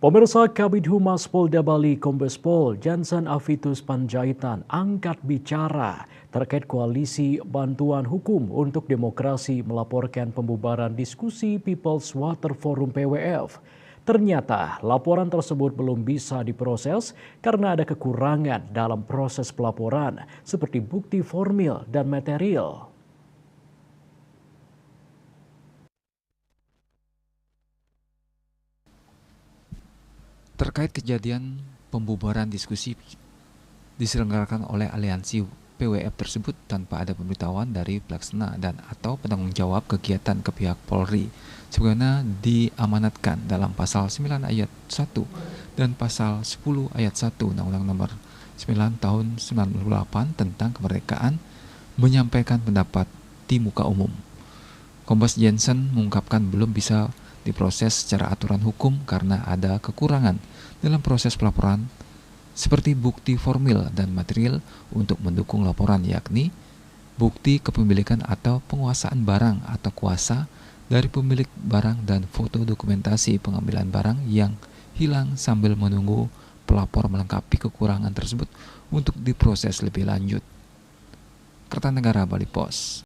Pemirsa Kabid Humas Polda Bali Kombes Pol Jansen Afitus Panjaitan angkat bicara terkait koalisi bantuan hukum untuk demokrasi melaporkan pembubaran diskusi People's Water Forum PWF. Ternyata laporan tersebut belum bisa diproses karena ada kekurangan dalam proses pelaporan seperti bukti formil dan material. Terkait kejadian pembubaran diskusi diselenggarakan oleh aliansi PWF tersebut tanpa ada pemberitahuan dari pelaksana dan atau penanggung jawab kegiatan ke pihak Polri sebagaimana diamanatkan dalam pasal 9 ayat 1 dan pasal 10 ayat 1 Undang-Undang Nomor 9 Tahun 98 tentang kemerdekaan menyampaikan pendapat di muka umum. Kombes Jansen mengungkapkan belum bisa diproses secara aturan hukum karena ada kekurangan dalam proses pelaporan seperti bukti formil dan material untuk mendukung laporan, yakni bukti kepemilikan atau penguasaan barang atau kuasa dari pemilik barang dan foto dokumentasi pengambilan barang yang hilang sambil menunggu pelapor melengkapi kekurangan tersebut untuk diproses lebih lanjut. Kertanegara Bali Pos.